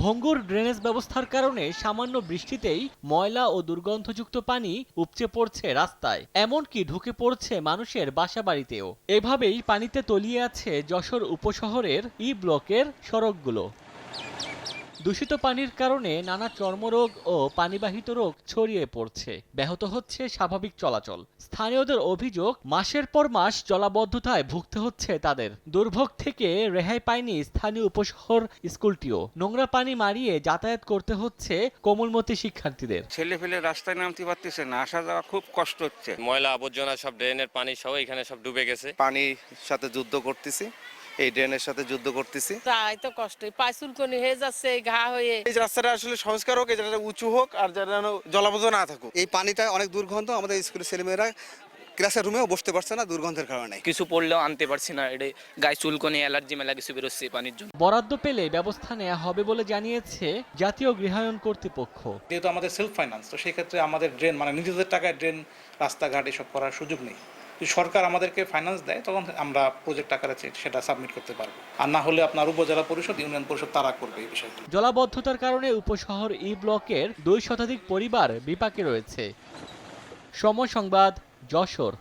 ভঙ্গুর ড্রেনেজ ব্যবস্থার কারণে সামান্য বৃষ্টিতেই ময়লা ও দুর্গন্ধযুক্ত পানি উপচে পড়ছে রাস্তায়, এমনকি ঢুকে পড়ছে মানুষের বাসাবাড়িতেও। এভাবেই পানিতে তলিয়ে আছে যশোর উপশহরের ই ব্লকের সড়কগুলো। দূষিত পানির কারণে নানা চর্মরোগ ও পানিবাহিত রোগ ছড়িয়ে পড়ছে, ব্যাহত হচ্ছে স্বাভাবিক চলাচল। স্থানীয়দের অভিযোগ, মাসের পর মাস জলাবদ্ধতায় ভুগতে হচ্ছে তাদের। দুর্ভোগ থেকে রেহাই পায়নি স্থানীয় উপশহর স্কুলটিও। নোংরা পানি মারিয়ে যাতায়াত করতে হচ্ছে কোমলমতি শিক্ষার্থীদের। ছেলে ফেলে রাস্তায় নামতে পারতেছে না, আসা যাওয়া খুব কষ্ট হচ্ছে। ময়লা আবর্জনা সব ড্রেনের পানি সহ এখানে সব ডুবে গেছে। পানির সাথে যুদ্ধ করতেছি, এই ড্রেনের সাথে যুদ্ধ করতেছি। তাই তো কষ্ট, পা চুলকনি হয়ে যাচ্ছে, ঘা হয়ে। এই রাস্তাটা আসলে সংস্কার হোক, এই জায়গাটা উঁচু হোক, আর যেন জলাবদ্ধ না থাকুক। এই পানিটা অনেক দুর্গন্ধ, আমাদের স্কুলের ছেলেমেয়েরা ক্লাসের রুমেও বসতে পারছে না দুর্গন্ধের কারণে। কিছু পড়লেও আনতে পারছি না, এটা গায়ে চুলকনি, অ্যালার্জি মেলা কিছু বেরোচ্ছে পানির জন্য। বরাদ্দ পেলে ব্যবস্থা নেওয়া হবে বলে জানিয়েছে জাতীয় গৃহায়ণ কর্তৃপক্ষ। যেহেতু আমাদের সেলফ ফাইন্যান্স, তো সেই ক্ষেত্রে আমাদের ড্রেন মানে নিজেদের টাকায় ড্রেন, রাস্তাঘাট এসব করার সুযোগ নেই। যদি সরকার আমাদেরকে ফাইন্যান্স দেয় তখন আমরা প্রজেক্ট আকারে সেটা সাবমিট করতে পারবো, আর না হলে আপনার উপজেলা পরিষদ, ইউনিয়ন পরিষদ তারা করবে এই বিষয়টি। জলাবদ্ধতার কারণে উপশহর ই ব্লকের 2 শতাধিক পরিবার বিপাকে রয়েছে। সময় সংবাদ, যশোর।